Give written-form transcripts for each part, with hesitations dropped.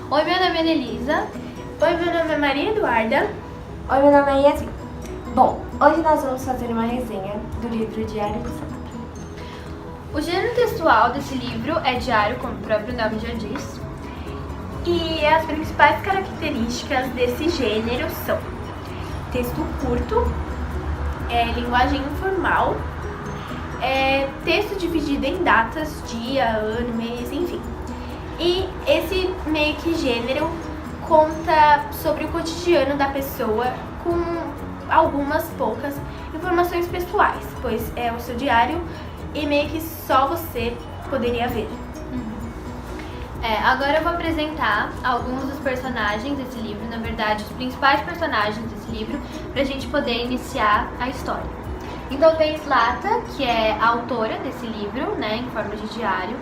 Oi, meu nome é Anelisa. Oi, meu nome é Maria Eduarda. Oi, meu nome é Yasmin. Bom, hoje nós vamos fazer uma resenha do livro Diário de Sabrina. O gênero textual desse livro é diário, como o próprio nome já diz. E as principais características desse gênero são texto curto, linguagem informal, texto dividido em datas, dia, ano, mês, enfim. E esse meio que gênero conta sobre o cotidiano da pessoa com algumas poucas informações pessoais, pois é o seu diário e meio que só você poderia ver. Agora eu vou apresentar alguns dos personagens desse livro, na verdade, os principais personagens desse livro, pra gente poder iniciar a história. Então tem Zlata, que é a autora desse livro, né, em forma de diário.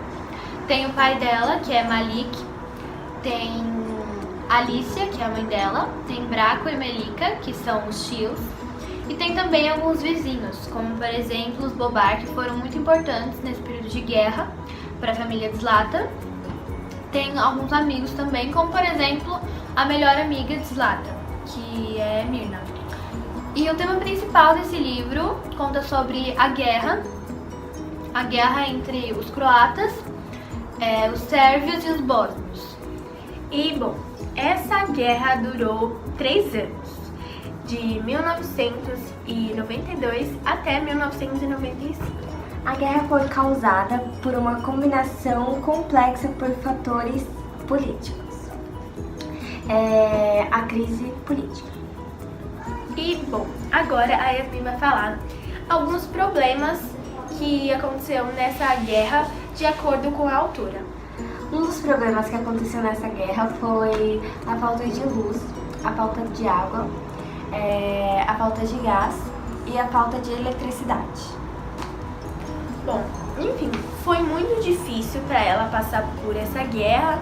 Tem o pai dela, que é Malik. Tem Alicia, que é a mãe dela. Tem Braco e Melika, que são os tios. E tem também alguns vizinhos, como por exemplo os Bobar, que foram muito importantes nesse período de guerra para a família de Zlata. Tem alguns amigos também, como por exemplo a melhor amiga de Zlata, que é Mirna. E o tema principal desse livro conta sobre a guerra entre os croatas, os sérvios e os bósnios. E bom, essa guerra durou 3 anos, de 1992 até 1995. A guerra foi causada por uma combinação complexa por fatores políticos. A crise política. E bom, agora a Yasmin vai falar alguns problemas que aconteceram nessa guerra de acordo com a autora. Um dos problemas que aconteceu nessa guerra foi a falta de luz, a falta de água, a falta de gás e a falta de eletricidade. Bom, enfim, foi muito difícil para ela passar por essa guerra,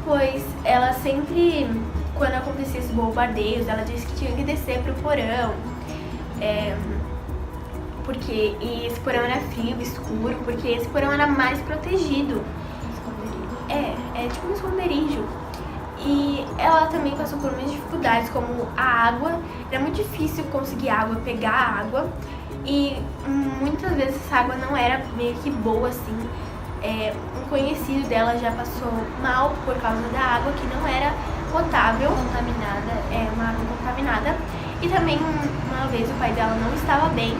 pois ela sempre, quando acontecia esses bombardeios, ela disse que tinha que descer pro porão, porque esse porão era frio, escuro, porque esse porão era mais protegido. É tipo um esconderijo. E ela também passou por muitas dificuldades, como a água. Era muito difícil conseguir água, pegar água. E muitas vezes essa água não era meio que boa, assim. Um conhecido dela já passou mal por causa da água, que não era potável. Contaminada. Uma água contaminada. E também, uma vez, o pai dela não estava bem.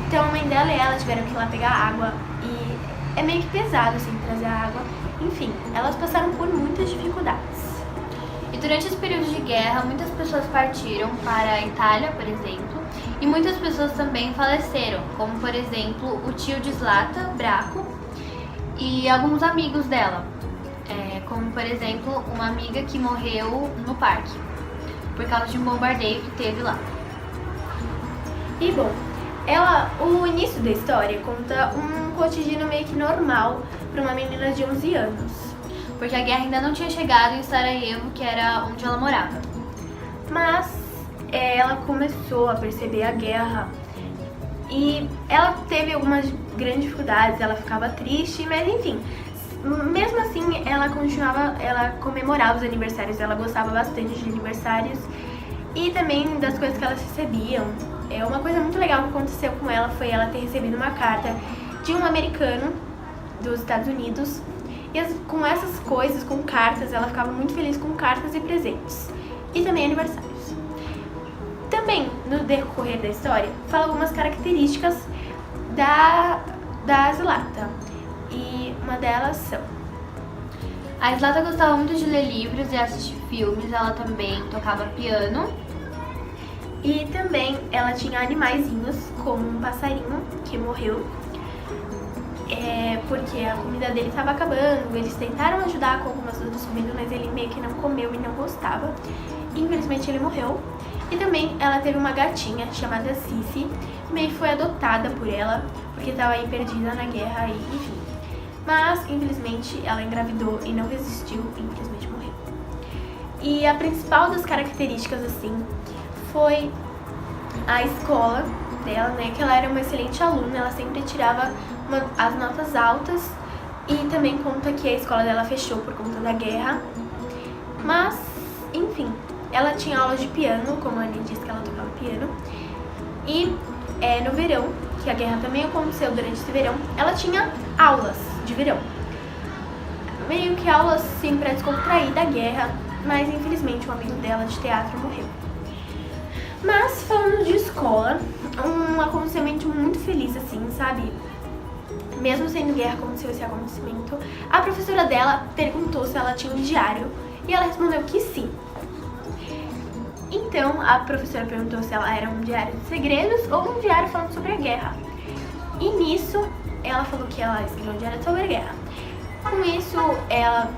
Então a mãe dela e ela tiveram que ir lá pegar água. E é meio que pesado, assim, trazer a água. Enfim, elas passaram por muitas dificuldades. E durante esse período de guerra, muitas pessoas partiram para a Itália, por exemplo, e muitas pessoas também faleceram, como por exemplo o tio de Zlata, Braco, e alguns amigos dela, como por exemplo uma amiga que morreu no parque, por causa de um bombardeio que teve lá. E bom, o início da história conta um cotidiano meio que normal para uma menina de 11 anos. Porque a guerra ainda não tinha chegado em Sarajevo, que era onde ela morava. Mas ela começou a perceber a guerra e ela teve algumas grandes dificuldades, ela ficava triste, mas enfim, mesmo assim ela comemorava os aniversários, ela gostava bastante de aniversários e também das coisas que elas recebiam. Uma coisa muito legal que aconteceu com ela foi ela ter recebido uma carta de um americano dos Estados Unidos. E com essas coisas, com cartas, ela ficava muito feliz com cartas e presentes. E também aniversários. Também, no decorrer da história, fala algumas características da Zlata. E uma delas são: a Zlata gostava muito de ler livros e assistir filmes, ela também tocava piano. E também ela tinha animaizinhos, como um passarinho que morreu. Porque a comida dele estava acabando, eles tentaram ajudar com algumas outras comidas, mas ele meio que não comeu e não gostava. Infelizmente ele morreu. E também ela teve uma gatinha chamada Cici, que meio que foi adotada por ela, porque estava aí perdida na guerra e enfim. Mas infelizmente ela engravidou e não resistiu e infelizmente morreu. E a principal das características assim foi a escola dela, né, que ela era uma excelente aluna, ela sempre tirava as notas altas, e também conta que a escola dela fechou por conta da guerra. Mas, enfim, ela tinha aulas de piano, como a Annie disse que ela tocava piano. E no verão, que a guerra também aconteceu durante esse verão, ela tinha aulas de verão. Meio que aulas assim pra descontrair da guerra, mas infelizmente um amigo dela de teatro morreu. Mas falando de escola, um acontecimento muito feliz assim, sabe? Mesmo sendo guerra, aconteceu esse acontecimento. A professora dela perguntou se ela tinha um diário e ela respondeu que sim. Então, a professora perguntou se ela era um diário de segredos ou um diário falando sobre a guerra. E nisso, ela falou que ela escreveu um diário sobre a guerra. Com isso, ela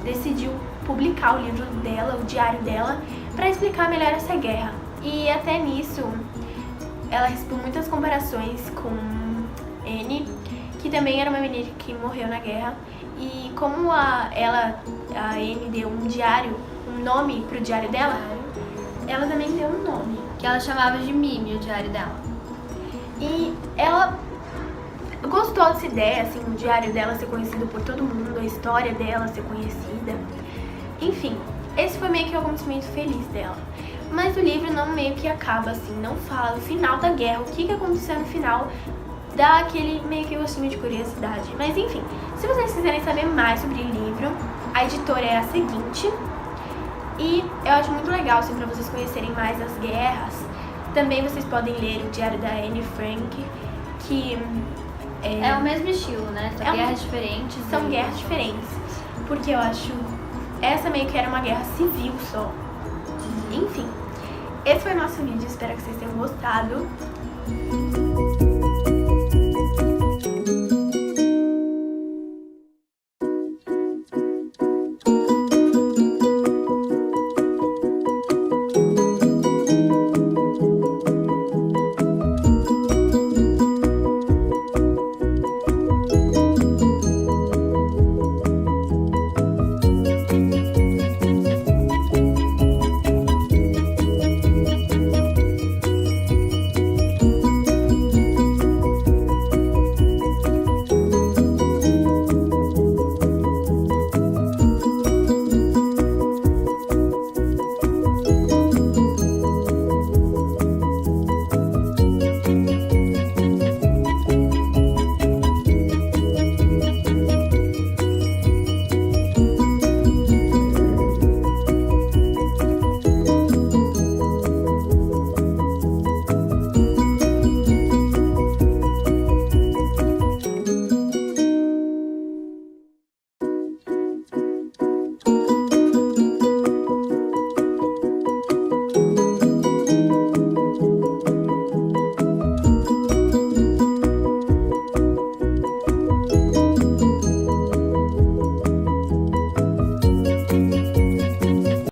decidiu publicar o livro dela, o diário dela, para explicar melhor essa guerra. E até nisso, ela recebeu muitas comparações com Annie, que também era uma menina que morreu na guerra. E como a Annie deu um diário, um nome pro diário dela, ela também deu um nome. Que ela chamava de Mimi, o diário dela. E ela gostou dessa ideia, assim, o diário dela ser conhecido por todo mundo, a história dela ser conhecida. Enfim, esse foi meio que o acontecimento feliz dela. Mas o livro não meio que acaba assim, não fala do final da guerra, o que aconteceu no final, dá aquele meio que gostinho de curiosidade. Mas enfim, se vocês quiserem saber mais sobre o livro, a editora é a seguinte. E eu acho muito legal, assim, pra vocês conhecerem mais as guerras. Também vocês podem ler o diário da Anne Frank, que é o mesmo estilo, né? São guerras diferentes. São guerras diferentes. Porque eu acho essa meio que era uma guerra civil só. Enfim, esse foi o nosso vídeo, espero que vocês tenham gostado.